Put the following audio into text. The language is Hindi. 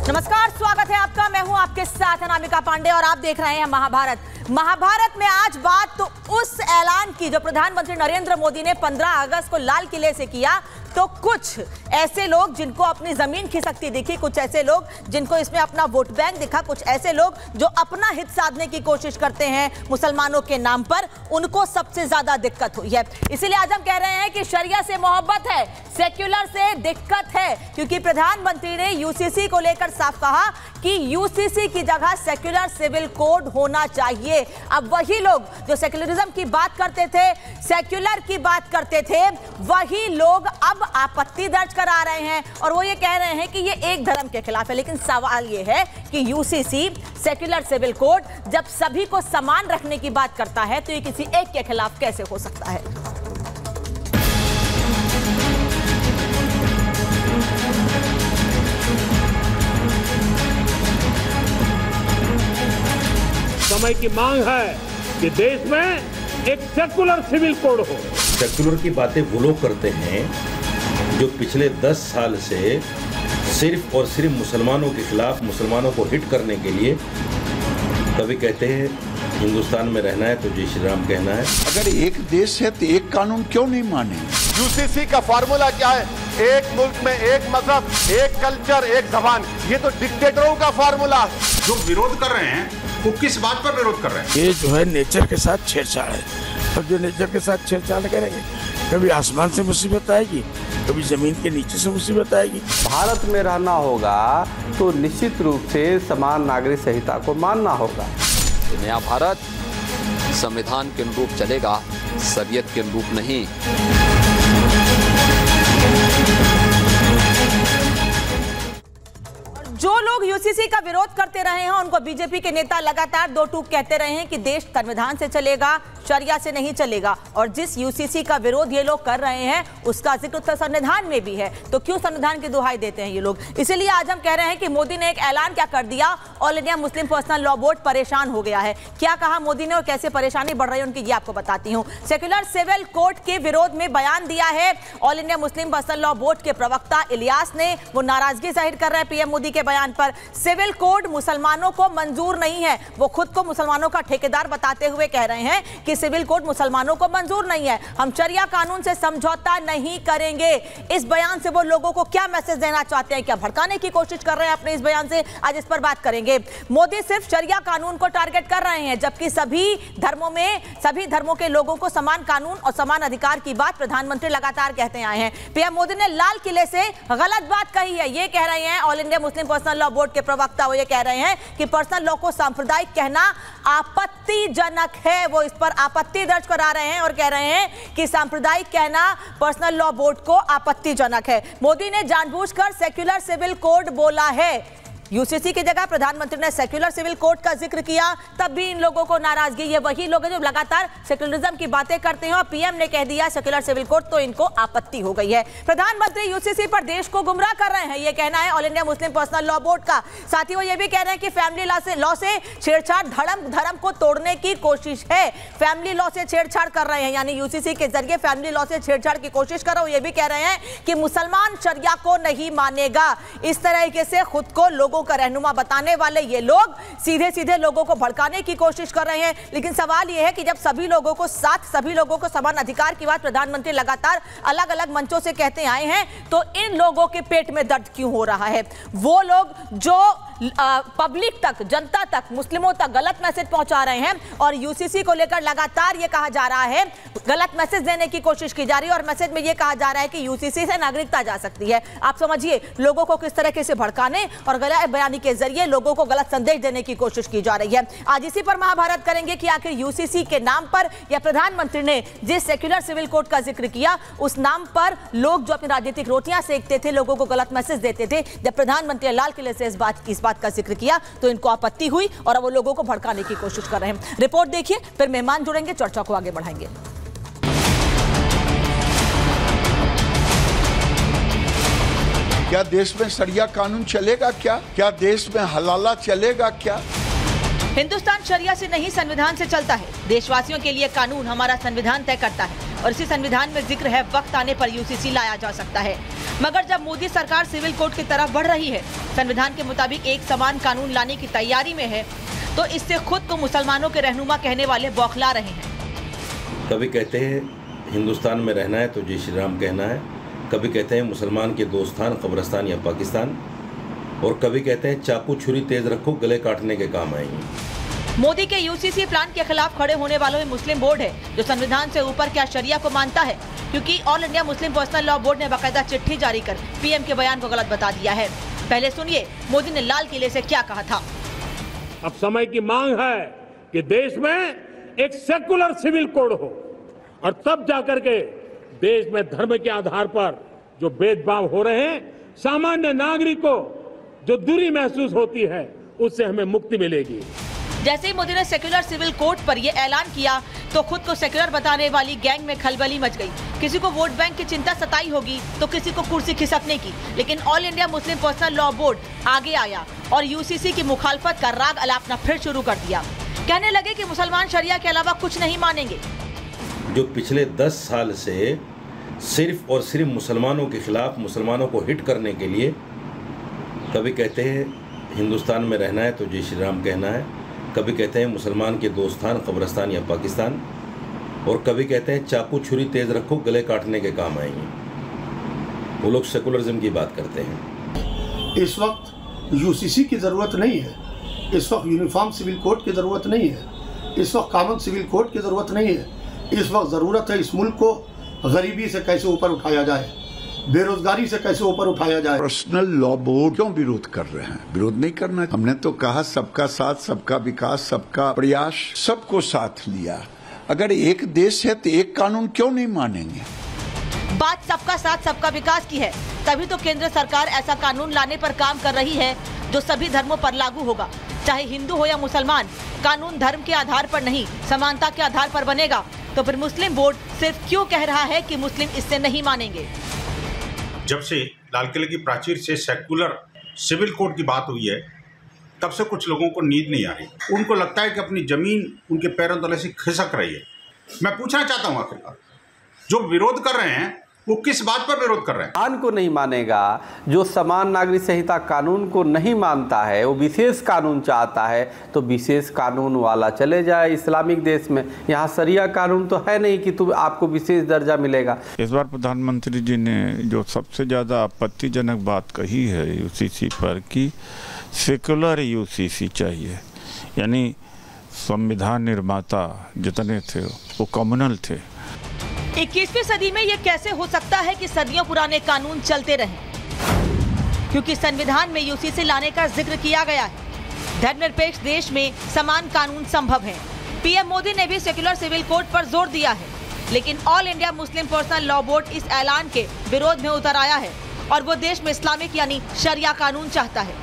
नमस्कार, स्वागत है आपका। मैं हूं आपके साथ अनामिका पांडे और आप देख रहे हैं महाभारत। महाभारत में आज बात तो उस ऐलान की जो प्रधानमंत्री नरेंद्र मोदी ने 15 अगस्त को लाल किले से किया। तो कुछ ऐसे लोग जिनको अपनी जमीन खिसकती दिखी, कुछ ऐसे लोग जिनको इसमें अपना वोट बैंक दिखा, कुछ ऐसे लोग जो अपना हित साधने की कोशिश करते हैं मुसलमानों के नाम पर, उनको सबसे ज्यादा दिक्कत हुई है। इसीलिए आज हम कह रहे हैं कि शरिया से मोहब्बत है, सेक्युलर से दिक्कत है, क्योंकि प्रधानमंत्री ने यूसीसी को लेकर साफ कहा कि यूसीसी की जगह सेक्युलर सिविल कोड होना चाहिए। अब वही लोग जो सेक्युलरिज्म की बात करते थे, सेक्युलर की बात करते थे, वही लोग अब आपत्ति दर्ज करा रहे हैं और वो ये कह रहे हैं कि ये एक धर्म के खिलाफ है। लेकिन सवाल ये है कि यूसीसी सेक्युलर सिविल कोड जब सभी को समान रखने की बात करता है तो ये किसी एक के खिलाफ कैसे हो सकता है? समय की मांग है कि देश में एक सेकुलर सिविल कोड हो। सेकुलर की बातें वो लोग करते हैं जो पिछले 10 साल से सिर्फ और सिर्फ मुसलमानों के खिलाफ, मुसलमानों को हिट करने के लिए कभी कहते हैं हिंदुस्तान में रहना है तो जय श्री राम कहना है। अगर एक देश है तो एक कानून क्यों नहीं माने? यूसीसी का फार्मूला क्या है? एक मुल्क में एक मजहब, एक कल्चर, एक जबान। ये तो डिक्टेटरों का फार्मूला है। जो विरोध कर रहे हैं वो किस बात पर विरोध कर रहे हैं? ये जो है नेचर के साथ छेड़छाड़ है। और जो नेचर के साथ छेड़छाड़ करेंगे, कभी आसमान से मुसीबत आएगी, कभी जमीन के नीचे से मुसीबत आएगी। भारत में रहना होगा तो निश्चित रूप से समान नागरिक संहिता को मानना होगा। नया भारत संविधान के अनुरूप चलेगा, शरीयत के अनुरूप नहीं। जो लोग यूसीसी का विरोध करते रहे हैं उनको बीजेपी के नेता लगातार दो टूक कहते रहे हैं कि देश संविधान से चलेगा, शरिया से नहीं चलेगा। और जिस यूसीसी का विरोध ये लोग कर रहे हैं उसका जिक्र तो संविधान में भी है, तो क्यों संविधान की दुहाई देते हैं ये लोग? इसीलिए आज हम कह रहे हैं कि मोदी ने एक ऐलान क्या कर दिया। All India Muslim personal law board परेशान हो गया है। क्या कहा मोदी ने और कैसे परेशानी बढ़ रही है उनकी, ये आपको बताती हूँ। सेक्युलर सिविल कोड के विरोध में बयान दिया है all India Muslim personal law board के प्रवक्ता इलियास ने। वो नाराजगी जाहिर कर रहे हैं पीएम मोदी के बयान पर। सिविल कोड मुसलमानों को मंजूर नहीं है। वो खुद को मुसलमानों का ठेकेदार बताते हुए कह रहे हैं कि सिविल कोड मुसलमानों को मंजूर नहीं है, हम शरिया कानून से समझौता नहीं करेंगे। इस बयान से वो लोगों को क्या मैसेज देना चाहते हैं, क्या भड़काने की कोशिश कर रहे हैं अपने इस बयान से, आज इस पर बात करेंगे। मोदी सिर्फ शरिया कानून को टारगेट कर रहे हैं, जबकि सभी धर्मों के लोगों को समान कानून और समान अधिकार की बात प्रधानमंत्री लगातार कहते आए हैं। पीएम मोदी ने लाल किले से गलत बात कही है, ये कह रहे हैं all India Muslim personal law board के प्रवक्ता। वो ये कह रहे हैं कि पर्सनल लॉ को सांप्रदायिक कहना आपत्तिजनक है। वो इस पर आपत्ति दर्ज करा रहे हैं और कह रहे हैं कि सांप्रदायिक कहना पर्सनल लॉ बोर्ड को आपत्तिजनक है। मोदी ने जानबूझकर सेक्युलर सिविल कोड बोला है। यूसीसी की जगह प्रधानमंत्री ने सेक्युलर सिविल कोड का जिक्र किया, तब भी इन लोगों को नाराजगी। ये वही लोग हैं जो लगातार सेक्युलरिज्म की बातें करते हैं और पीएम ने कह दिया सेक्युलर सिविल कोड, तो इनको आपत्ति हो गई है। प्रधानमंत्री यूसीसी पर देश को गुमराह कर रहे हैं, ये कहना है all India Muslim personal law board का। साथ ही वो ये भी कह रहे हैं कि फैमिली लॉ से छेड़छाड़ धर्म को तोड़ने की कोशिश है। फैमिली लॉ से छेड़छाड़ कर रहे हैं, यानी यूसीसी के जरिए फैमिली लॉ से छेड़छाड़ की कोशिश कर रहे हो। ये भी कह रहे हैं कि मुसलमान शरिया को नहीं मानेगा। इस तरीके से खुद को लोगों का रहनुमा बताने वाले ये लोग सीधे सीधे लोगों को भड़काने की कोशिश कर रहे हैं। लेकिन सवाल ये है कि जब सभी लोगों को साथ, सभी लोगों को समान अधिकार की बात प्रधानमंत्री लगातार अलग अलग मंचों से कहते आए हैं, तो इन लोगों के पेट में दर्द क्यों हो रहा है? वो लोग जो पब्लिक तक, जनता तक, मुस्लिमों तक गलत मैसेज पहुंचा रहे हैं और यूसीसी को लेकर लगातार ये कहा जा रहा है, गलत मैसेज देने की कोशिश की जा रही है और मैसेज में ये कहा जा रहा है कि यूसीसी से नागरिकता जा सकती है। आप समझिए लोगों को किस तरीके से भड़काने और गलत बयानी के जरिए लोगों को गलत संदेश देने की कोशिश की जा रही है। आज इसी पर महाभारत करेंगे कि आखिर यूसीसी के नाम पर या प्रधानमंत्री ने जिस सेक्युलर सिविल कोड का जिक्र किया उस नाम पर लोग जो अपनी राजनीतिक रोटियां सेकते थे, लोगों को गलत मैसेज देते थे, जब प्रधानमंत्री लाल किले से इस बात का जिक्र किया तो इनको आपत्ति हुई और अब वो लोगों को भड़काने की कोशिश कर रहे हैं। रिपोर्ट देखिए, फिर मेहमान जुड़ेंगे, चर्चा को आगे बढ़ाएंगे। क्या देश में शरिया कानून चलेगा? क्या देश में हलाला चलेगा? क्या हिंदुस्तान शरिया से नहीं संविधान से चलता है। देशवासियों के लिए कानून हमारा संविधान तय करता है और इसी संविधान में जिक्र है वक्त आने पर यूसीसी लाया जा सकता है। मगर जब मोदी सरकार सिविल कोड की तरफ बढ़ रही है, संविधान के मुताबिक एक समान कानून लाने की तैयारी में है, तो इससे खुद को मुसलमानों के रहनुमा कहने वाले बौखला रहे हैं। कभी कहते हैं हिंदुस्तान में रहना है तो जय श्री राम कहना है, कभी कहते हैं मुसलमान के दो स्थान कब्रिस्तान या पाकिस्तान, और कभी कहते हैं चाकू छुरी तेज रखो गले काटने के काम आएंगे। मोदी के यूसीसी प्लान के खिलाफ खड़े होने वालों में मुस्लिम बोर्ड है, जो संविधान से ऊपर क्या शरिया को मानता है, क्योंकि all India Muslim personal law board ने बाकायदा चिट्ठी जारी कर पीएम के बयान को गलत बता दिया है। पहले सुनिए मोदी ने लाल किले से क्या कहा था। अब समय की मांग है कि देश में एक सेकुलर सिविल कोड हो, और तब जाकर के देश में धर्म के आधार पर जो भेदभाव हो रहे हैं, सामान्य नागरिक को जो दूरी महसूस होती है, उससे हमें मुक्ति मिलेगी। जैसे ही मोदी ने सेक्युलर सिविल कोड पर यह ऐलान किया तो खुद को सेक्युलर बताने वाली गैंग में खलबली मच गई। किसी को वोट बैंक की चिंता सताई होगी तो किसी को कुर्सी खिसकने की, लेकिन all India Muslim personal law board आगे आया और यूसीसी की मुखालफत का राग अलापना फिर शुरू कर दिया। कहने लगे कि मुसलमान शरिया के अलावा कुछ नहीं मानेंगे। जो पिछले 10 साल से सिर्फ और सिर्फ मुसलमानों के खिलाफ मुसलमानों को हिट करने के लिए कभी कहते हैं हिंदुस्तान में रहना है तो जय श्री राम कहना है, कभी कहते हैं मुसलमान के दो स्थान कब्रिस्तान या पाकिस्तान, और कभी कहते हैं चाकू छुरी तेज रखो गले काटने के काम आएंगे। वो लोग सेकुलरिज्म की बात करते हैं। इस वक्त यूसीसी की ज़रूरत नहीं है, इस वक्त यूनिफॉर्म सिविल कोड की ज़रूरत नहीं है, इस वक्त कॉमन सिविल कोड की ज़रूरत नहीं है। इस वक्त ज़रूरत है इस मुल्क को गरीबी से कैसे ऊपर उठाया जाए, बेरोजगारी से कैसे ऊपर उठाया जाए। पर्सनल लॉ बोर्ड क्यों विरोध कर रहे हैं? विरोध नहीं करना। हमने तो कहा सबका साथ, सबका विकास, सबका प्रयास, सबको साथ लिया। अगर एक देश है तो एक कानून क्यों नहीं मानेंगे? बात सबका साथ सबका विकास की है, तभी तो केंद्र सरकार ऐसा कानून लाने पर काम कर रही है जो सभी धर्मों पर लागू होगा, चाहे हिंदू हो या मुसलमान। कानून धर्म के आधार पर नहीं, समानता के आधार पर बनेगा। तो फिर मुस्लिम बोर्ड सिर्फ क्यों कह रहा है कि मुस्लिम इससे नहीं मानेंगे? जब से लाल किले की प्राचीर से सेकुलर सिविल कोड की बात हुई है, तब से कुछ लोगों को नींद नहीं आ रही। उनको लगता है कि अपनी जमीन उनके पैरों तले से खिसक रही है। मैं पूछना चाहता हूँ, आखिरकार जो विरोध कर रहे हैं वो किस बात पर विरोध कर रहे हैं? कानून को नहीं मानेगा, जो समान नागरिक संहिता कानून को नहीं मानता है, वो विशेष कानून चाहता है, तो विशेष कानून वाला चले जाए इस्लामिक देश में। यहाँ शरिया कानून तो है नहीं कि तुम आपको विशेष दर्जा मिलेगा। इस बार प्रधानमंत्री जी ने जो सबसे ज़्यादा आपत्तिजनक बात कही है यूसीसी पर कि सेकुलर यूसीसी चाहिए, यानी संविधान निर्माता जितने थे वो कम्युनल थे। 21वीं सदी में ये कैसे हो सकता है कि सदियों पुराने कानून चलते रहें? क्योंकि संविधान में यूसीसी लाने का जिक्र किया गया है। धर्मनिरपेक्ष देश में समान कानून संभव है। पीएम मोदी ने भी सेक्युलर सिविल कोड पर जोर दिया है, लेकिन all India Muslim personal law board इस ऐलान के विरोध में उतर आया है और वो देश में इस्लामिक यानी शरिया कानून चाहता है।